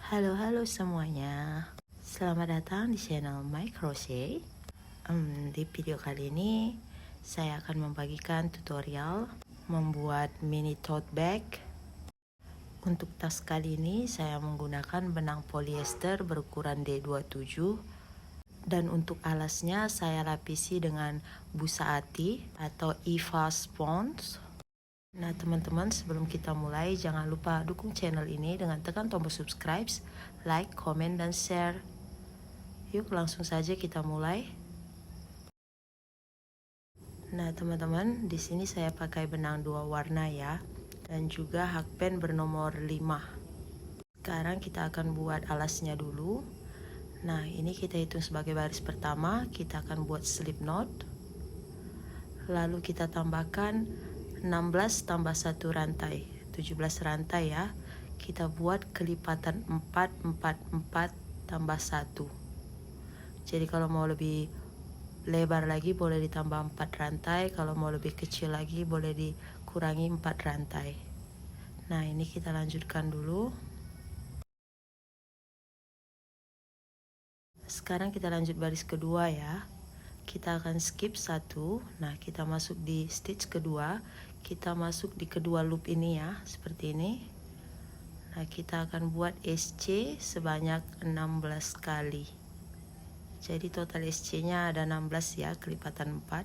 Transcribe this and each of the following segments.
Halo semuanya, selamat datang di channel My Crochet. Di video kali ini saya akan membagikan tutorial membuat mini tote bag. Untuk tas kali ini saya menggunakan benang polyester berukuran D27 dan untuk alasnya saya lapisi dengan busa ati atau Eva Sponge. Nah teman-teman, sebelum kita mulai jangan lupa dukung channel ini dengan tekan tombol subscribe, like, komen, dan share. Yuk langsung saja kita mulai. Nah teman-teman, di sini saya pakai benang 2 warna ya, dan juga hakpen bernomor 5. Sekarang kita akan buat alasnya dulu. Nah ini kita hitung sebagai baris pertama, kita akan buat slip knot. Lalu kita tambahkan 16 tambah 1 rantai, 17 rantai ya. Kita buat kelipatan 4 tambah 1. Jadi kalau mau lebih lebar lagi boleh ditambah 4 rantai, kalau mau lebih kecil lagi boleh dikurangi 4 rantai. Nah ini kita lanjutkan dulu. Sekarang kita lanjut baris kedua ya. Kita akan skip 1. Nah kita masuk di stitch kedua, kita masuk di kedua loop ini ya, seperti ini. Nah kita akan buat SC sebanyak 16 kali. Jadi total SC nya ada 16 ya, kelipatan 4.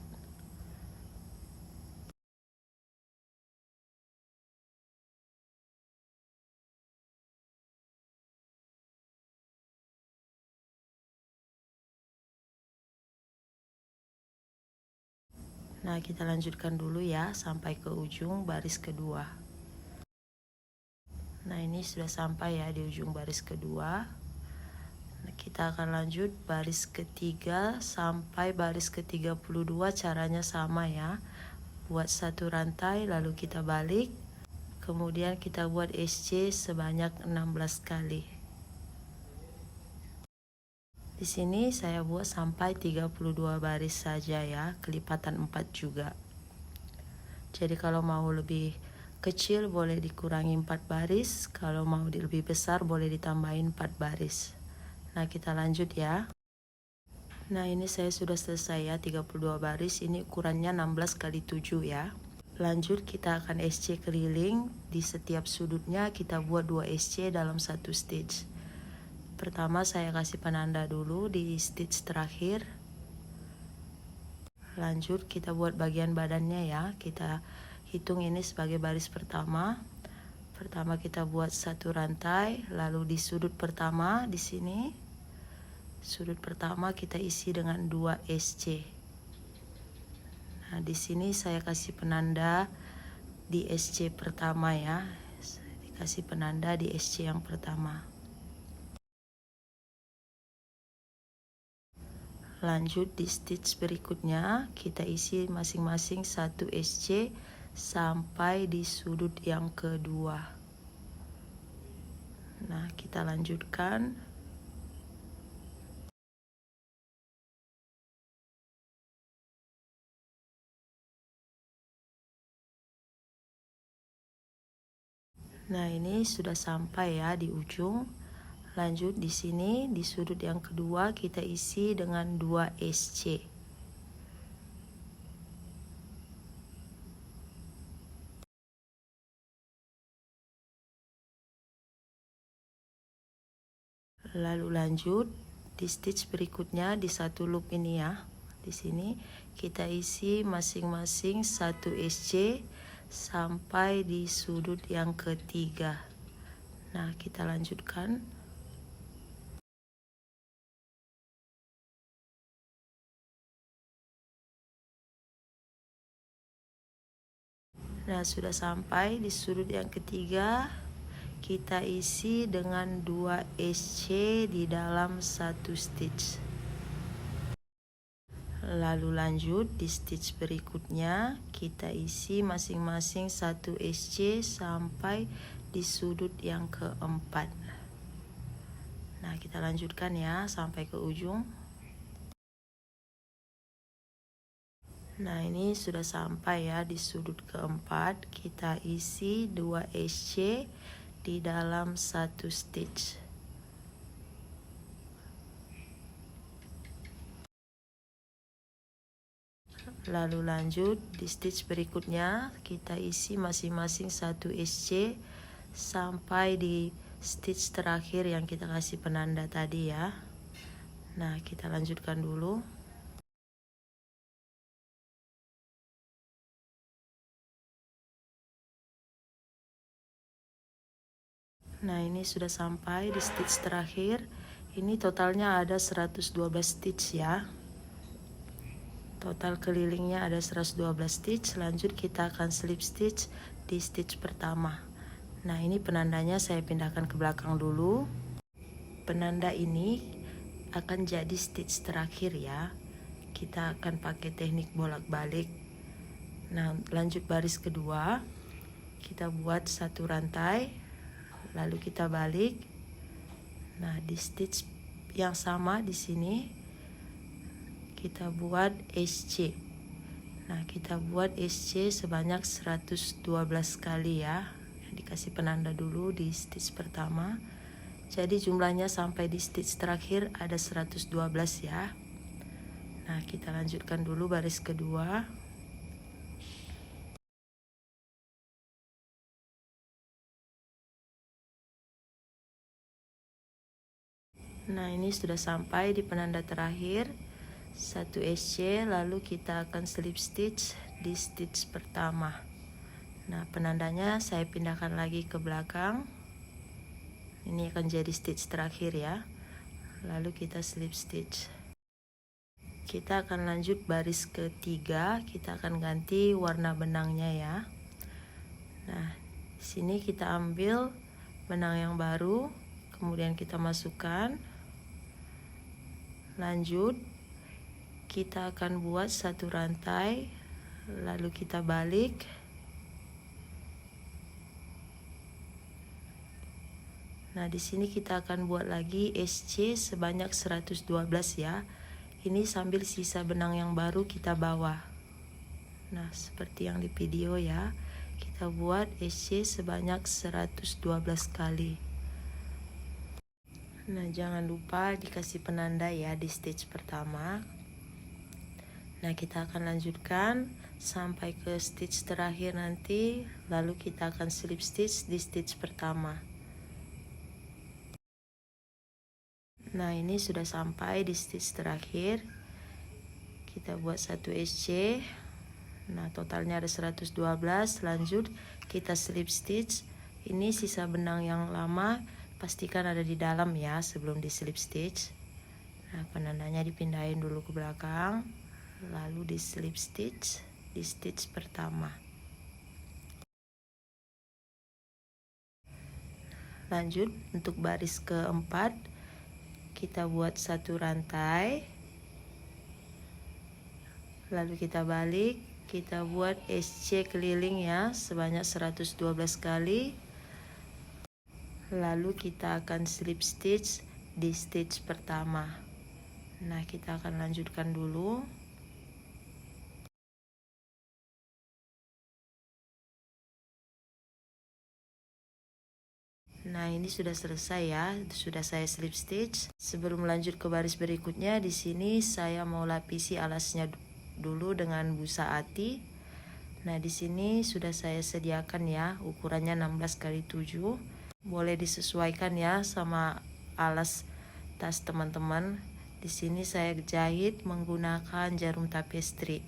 Nah kita lanjutkan dulu ya sampai ke ujung baris kedua. Nah ini sudah sampai ya di ujung baris kedua. Nah, kita akan lanjut baris ketiga sampai baris ke-32. Caranya sama ya, buat 1 rantai lalu kita balik, kemudian kita buat SC sebanyak 16 kali. Di sini saya buat sampai 32 baris saja ya, kelipatan 4 juga. Jadi kalau mau lebih kecil boleh dikurangi 4 baris, kalau mau lebih besar boleh ditambahin 4 baris. Nah kita lanjut ya. Nah ini saya sudah selesai ya, 32 baris, ini ukurannya 16 kali 7 ya. Lanjut kita akan SC keliling, di setiap sudutnya kita buat 2 SC dalam satu stitch. Pertama saya kasih penanda dulu di stitch terakhir. Lanjut kita buat bagian badannya ya, kita hitung ini sebagai baris pertama. Pertama kita buat 1 rantai, lalu di sudut pertama di sini, sudut pertama kita isi dengan 2 SC. Nah di sini saya kasih penanda di SC pertama ya, dikasih penanda di SC yang pertama. Lanjut di stitch berikutnya kita isi masing-masing 1 SC sampai di sudut yang kedua. Nah kita lanjutkan. Nah ini sudah sampai ya di ujung. Lanjut di sini di sudut yang kedua kita isi dengan 2 SC. Lalu lanjut di stitch berikutnya di satu loop ini ya. Di sini kita isi masing-masing 1 SC sampai di sudut yang ketiga. Nah, kita lanjutkan. Nah, sudah sampai di sudut yang ketiga. Kita isi dengan 2 SC di dalam satu stitch. Lalu lanjut di stitch berikutnya kita isi masing-masing 1 SC sampai di sudut yang keempat. Nah kita lanjutkan ya sampai ke ujung. Nah ini sudah sampai ya di sudut keempat, kita isi 2 SC di dalam satu stitch. Lalu lanjut di stitch berikutnya kita isi masing-masing 1 SC sampai di stitch terakhir yang kita kasih penanda tadi ya. Nah, kita lanjutkan dulu. Nah, ini sudah sampai di stitch terakhir. Ini totalnya ada 112 stitch ya. Total kelilingnya ada 112 stitch. Lanjut kita akan slip stitch di stitch pertama. Nah, ini penandanya saya pindahkan ke belakang dulu. Penanda ini akan jadi stitch terakhir ya. Kita akan pakai teknik bolak-balik. Nah, lanjut baris kedua. Kita buat satu rantai, lalu kita balik. Nah, di stitch yang sama di sini kita buat SC. Nah, kita buat SC sebanyak 112 kali ya. Dikasih penanda dulu di stitch pertama. Jadi jumlahnya sampai di stitch terakhir ada 112 ya. Nah, kita lanjutkan dulu baris kedua. Nah, ini sudah sampai di penanda terakhir 1 SC, lalu kita akan slip stitch di stitch pertama. Nah, penandanya saya pindahkan lagi ke belakang. Ini akan jadi stitch terakhir ya. Lalu kita slip stitch. Kita akan lanjut baris ketiga, kita akan ganti warna benangnya ya. Nah, di sini kita ambil benang yang baru, kemudian kita masukkan. Lanjut kita akan buat satu rantai, lalu kita balik. Nah, di sini kita akan buat lagi SC sebanyak 112 ya. Ini sambil sisa benang yang baru kita bawa. Nah, seperti yang di video ya. Kita buat SC sebanyak 112 kali. Nah, jangan lupa dikasih penanda ya di stitch pertama. Nah, kita akan lanjutkan sampai ke stitch terakhir nanti, lalu kita akan slip stitch di stitch pertama. Nah, ini sudah sampai di stitch terakhir. Kita buat satu SC. Nah, totalnya ada 112. Lanjut kita slip stitch. Ini sisa benang yang lama, pastikan ada di dalam ya sebelum di slip stitch. Nah, penandanya dipindahin dulu ke belakang, lalu di slip stitch di stitch pertama. Lanjut untuk baris keempat, kita buat satu rantai, lalu kita balik, kita buat SC keliling ya sebanyak 112 kali. Lalu kita akan slip stitch di stitch pertama. Nah, kita akan lanjutkan dulu. Nah, ini sudah selesai ya, sudah saya slip stitch. Sebelum lanjut ke baris berikutnya, di sini saya mau lapisi alasnya dulu dengan busa ati. Nah, di sini sudah saya sediakan ya, ukurannya 16 x 7. Boleh disesuaikan ya sama alas tas teman-teman. Di sini saya jahit menggunakan jarum tapestri.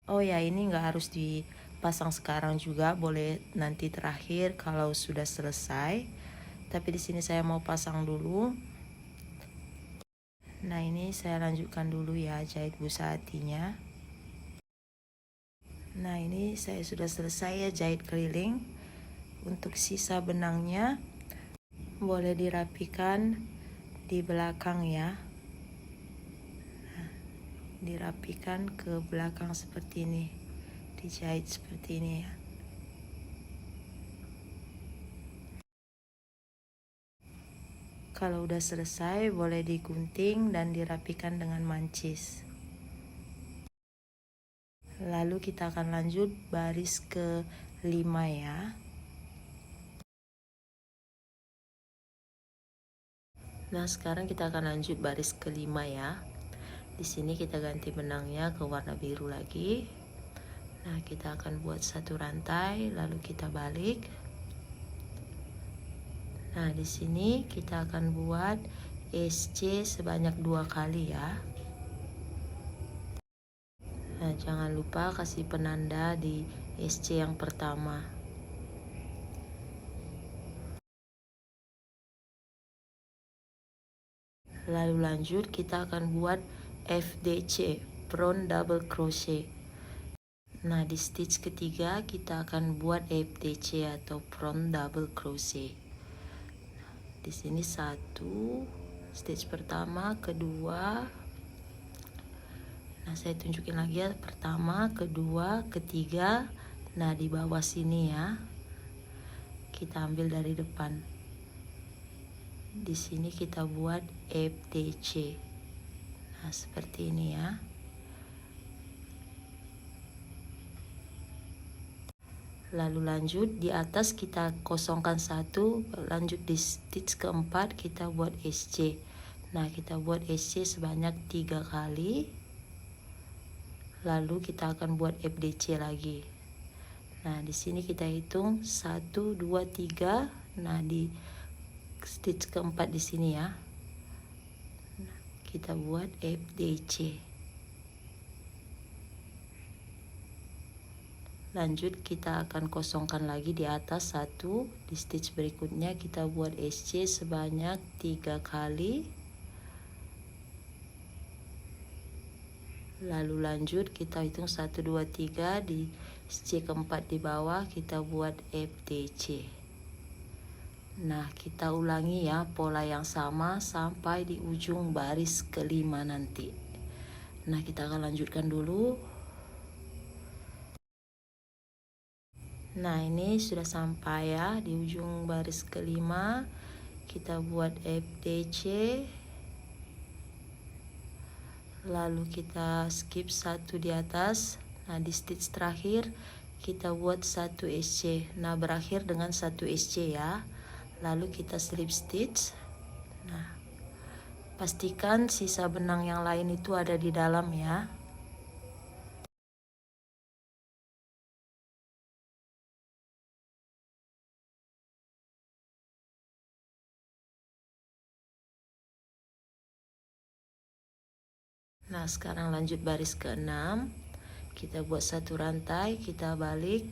Oh ya, ini nggak harus dipasang sekarang juga, boleh nanti terakhir kalau sudah selesai. Tapi di sini saya mau pasang dulu. Nah, ini saya lanjutkan dulu ya jahit busa hatinya. Nah, ini saya sudah selesai ya jahit keliling. Untuk sisa benangnya boleh dirapikan di belakang ya. Nah, dirapikan ke belakang seperti ini, dijahit seperti ini ya. Kalau udah selesai boleh digunting dan dirapikan dengan mancis. Lalu kita akan lanjut baris ke-5 ya. Nah, sekarang kita akan lanjut baris ke-5 ya. Di sini kita ganti benangnya ke warna biru lagi. Nah, kita akan buat satu rantai, lalu kita balik. Nah, di sini kita akan buat SC sebanyak 2 kali ya. Nah, jangan lupa kasih penanda di SC yang pertama. Lalu lanjut kita akan buat FDC, front double crochet. Nah, di stitch ketiga kita akan buat FDC atau front double crochet. Di sini satu, stitch pertama, kedua. Nah, saya tunjukin lagi ya, pertama, kedua, ketiga. Nah, di bawah sini ya, kita ambil dari depan. Di sini kita buat FDC. Nah, seperti ini ya. Lalu lanjut di atas kita kosongkan satu, lanjut di stitch keempat kita buat SC. Nah, kita buat SC sebanyak 3 kali. Lalu kita akan buat FDC lagi. Nah, di sini kita hitung 1 2 3. Nah, di stitch keempat di sini ya. Nah, kita buat FDC. Lanjut kita akan kosongkan lagi di atas satu, di stitch berikutnya kita buat SC sebanyak 3 kali. Lalu lanjut kita hitung 1 2 3, di SC keempat di bawah kita buat FDC. Nah, kita ulangi ya pola yang sama sampai di ujung baris kelima nanti. Nah, kita akan lanjutkan dulu. Nah, ini sudah sampai ya di ujung baris kelima. Kita buat FDC. Lalu kita skip satu di atas. Nah, di stitch terakhir kita buat satu SC. Nah, berakhir dengan satu SC ya. Lalu kita slip stitch. Nah, pastikan sisa benang yang lain itu ada di dalam ya. Nah, sekarang lanjut baris ke-6. Kita buat satu rantai, kita balik.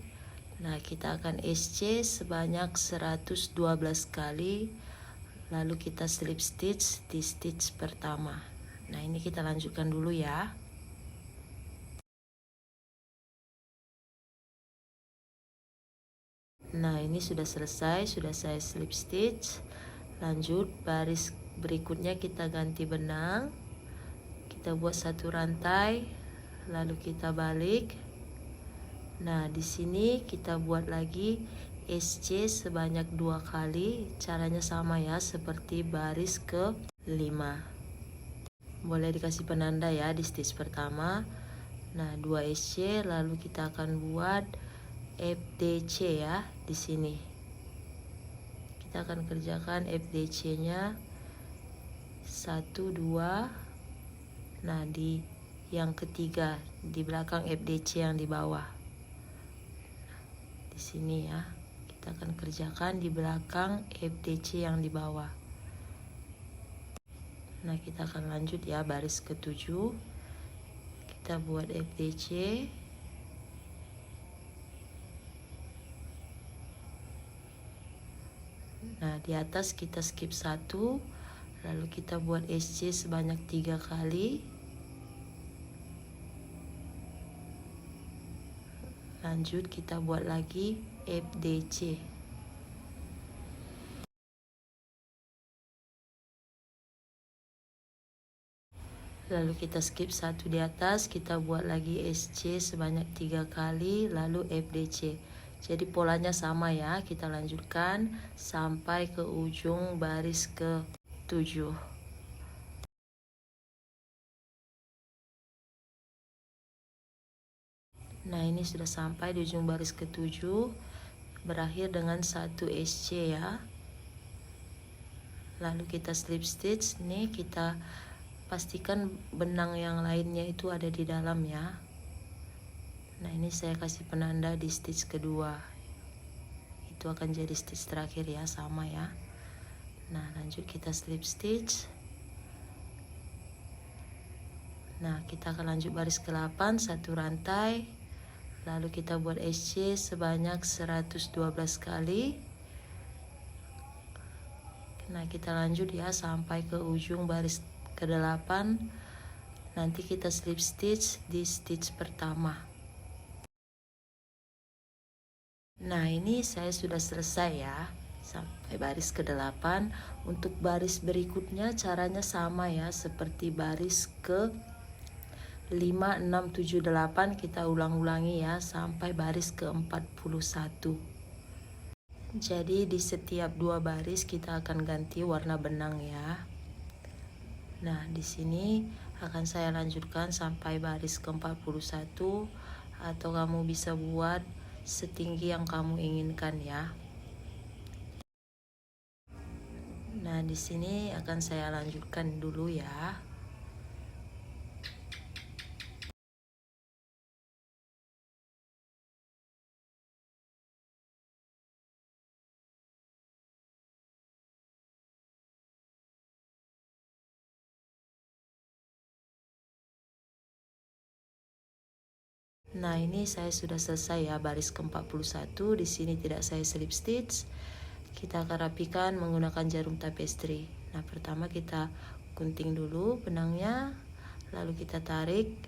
Nah, kita akan SC sebanyak 112 kali. Lalu kita slip stitch di stitch pertama. Nah, ini kita lanjutkan dulu ya. Nah, ini sudah selesai, sudah saya slip stitch. Lanjut baris berikutnya kita ganti benang. Kita buat satu rantai, lalu kita balik. Nah, di sini kita buat lagi SC sebanyak 2 kali. Caranya sama ya, seperti baris ke-5. Boleh dikasih penanda ya di stitch pertama. Nah, 2 SC, lalu kita akan buat FDC ya di sini. Kita akan kerjakan FDC-nya 1 2. Nah, di yang ketiga di belakang FDC yang di bawah. Di sini ya. Kita akan kerjakan di belakang FDC yang di bawah. Nah, kita akan lanjut ya baris ke-7. Kita buat FDC. Nah, di atas kita skip satu. Lalu kita buat SC sebanyak 3 kali. Lanjut kita buat lagi FDC. Lalu kita skip satu di atas, kita buat lagi SC sebanyak 3 kali, lalu FDC. Jadi polanya sama ya, kita lanjutkan sampai ke ujung baris ke-7. Nah, ini sudah sampai di ujung baris ke-7, berakhir dengan 1 SC ya. Lalu kita slip stitch, nih kita pastikan benang yang lainnya itu ada di dalam ya. Nah, ini saya kasih penanda di stitch kedua, itu akan jadi stitch terakhir ya, sama ya. Nah, lanjut kita slip stitch. Nah, kita akan lanjut baris ke-8, satu rantai, lalu kita buat SC sebanyak 112 kali. Nah, kita lanjut ya sampai ke ujung baris ke-8. Nanti kita slip stitch di stitch pertama. Nah, ini saya sudah selesai ya sampai baris ke-8. Untuk baris berikutnya caranya sama ya, seperti baris ke 5, 6, 7, 8 kita ulang-ulangi ya sampai baris ke-41. Jadi di setiap 2 baris kita akan ganti warna benang ya. Nah, di sini akan saya lanjutkan sampai baris ke-41, atau kamu bisa buat setinggi yang kamu inginkan ya. Nah, di sini akan saya lanjutkan dulu ya. Nah, ini saya sudah selesai ya baris ke-41. Di sini tidak saya slip stitch. Kita akan rapikan menggunakan jarum tapestry. Nah, pertama kita gunting dulu benangnya, lalu kita tarik.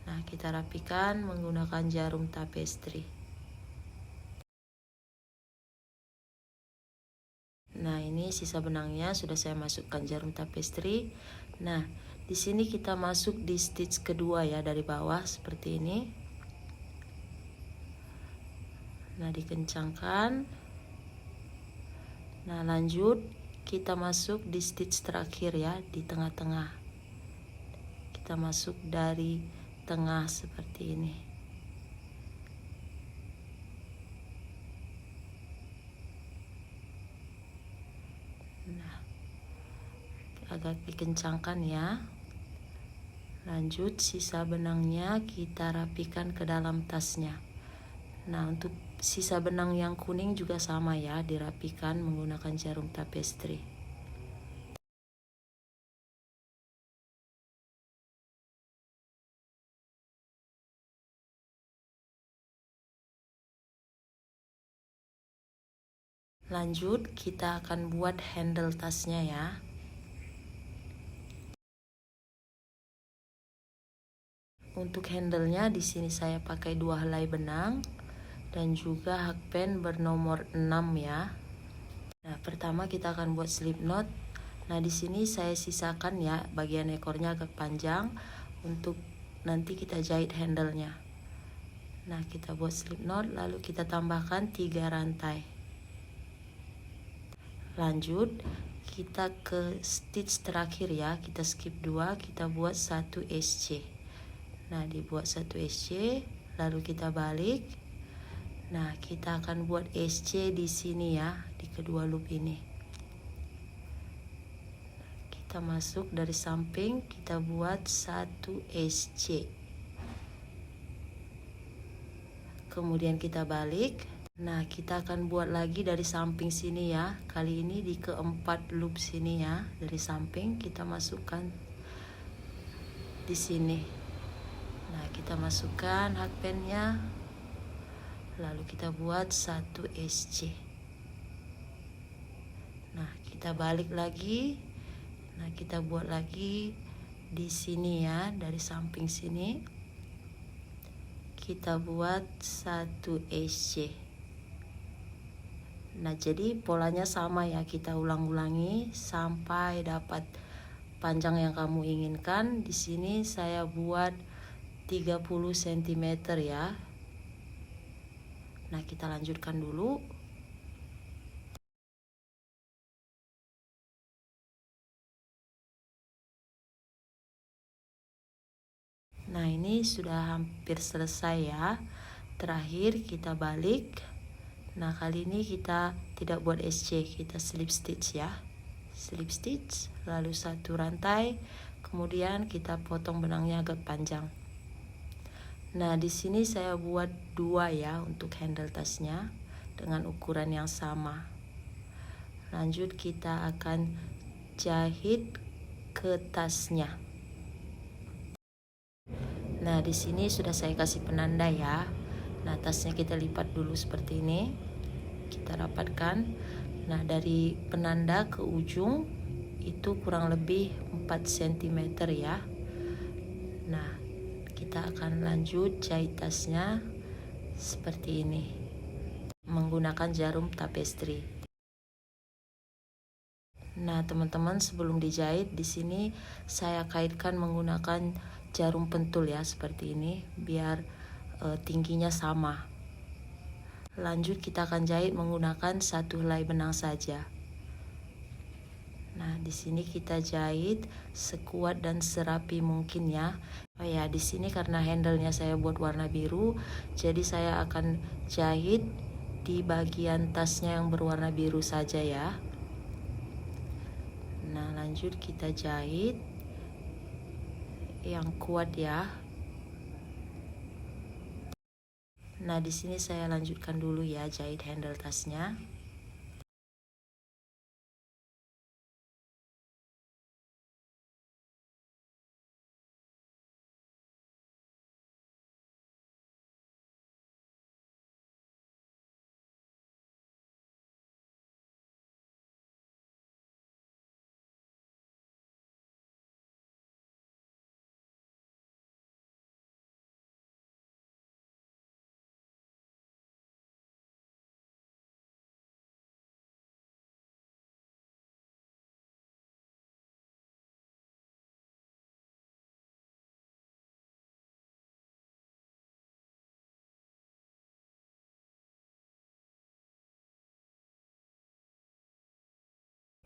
Nah, kita rapikan menggunakan jarum tapestry. Nah, ini sisa benangnya sudah saya masukkan jarum tapestry. Nah, di sini kita masuk di stitch kedua ya, dari bawah seperti ini. Nah, dikencangkan. Nah, lanjut kita masuk di stitch terakhir ya, di tengah-tengah. Kita masuk dari tengah seperti ini. Nah, agak dikencangkan ya. Lanjut sisa benangnya kita rapikan ke dalam tasnya. Nah, untuk sisa benang yang kuning juga sama ya, dirapikan menggunakan jarum tapestry. Lanjut kita akan buat handle tasnya ya. Untuk handle-nya di sini saya pakai 2 helai benang dan juga hakpen bernomor 6 ya. Nah, pertama kita akan buat slip knot. Nah, di sini saya sisakan ya bagian ekornya agak panjang untuk nanti kita jahit handle-nya. Nah, kita buat slip knot lalu kita tambahkan 3 rantai. Lanjut kita ke stitch terakhir ya, kita skip 2, kita buat 1 SC. Nah, dibuat 1 SC, lalu kita balik. Nah, kita akan buat SC di sini ya, di kedua loop ini. Kita masuk dari samping, kita buat 1 SC. Kemudian kita balik. Nah, kita akan buat lagi dari samping sini ya. Kali ini di keempat loop sini ya, dari samping kita masukkan di sini. Nah, kita masukkan hakpennya, lalu kita buat 1 SC. Nah, kita balik lagi. Nah, kita buat lagi di sini ya, dari samping sini. Kita buat 1 SC. Nah, jadi polanya sama ya, kita ulang-ulangi sampai dapat panjang yang kamu inginkan. Di sini saya buat 30 cm ya. Nah, kita lanjutkan dulu. Nah, ini sudah hampir selesai ya. Terakhir kita balik. Nah, kali ini kita tidak buat SC, kita slip stitch ya. Slip stitch, lalu 1 rantai, Kemudian kita potong benangnya agak panjang. Nah, di sini saya buat 2 ya untuk handle tasnya dengan ukuran yang sama. Lanjut kita akan jahit ke tasnya. Nah, di sini sudah saya kasih penanda ya. Nah, tasnya kita lipat dulu seperti ini. Kita rapatkan. Nah, dari penanda ke ujung itu kurang lebih 4 cm ya. Nah, kita akan lanjut jahit tasnya seperti ini menggunakan jarum tapestri. Nah, teman-teman, sebelum dijahit di sini saya kaitkan menggunakan jarum pentul ya seperti ini biar tingginya sama. Lanjut kita akan jahit menggunakan 1 helai benang saja. Nah, di sini kita jahit sekuat dan serapi mungkin ya. Oh ya, di sini karena handle-nya saya buat warna biru, jadi saya akan jahit di bagian tasnya yang berwarna biru saja ya. Nah, lanjut kita jahit yang kuat ya. Nah, di sini saya lanjutkan dulu ya jahit handle tasnya.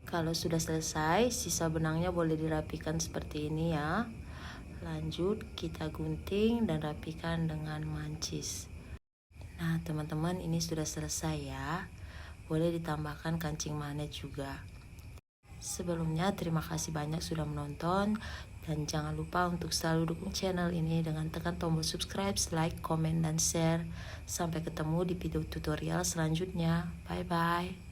Kalau sudah selesai, sisa benangnya boleh dirapikan seperti ini ya. Lanjut kita gunting dan rapikan dengan mancis. Nah, teman-teman, ini sudah selesai ya. Boleh ditambahkan kancing magnet juga. Sebelumnya terima kasih banyak sudah menonton dan jangan lupa untuk selalu dukung channel ini dengan tekan tombol subscribe, like, komen, dan share. Sampai ketemu di video tutorial selanjutnya. Bye bye.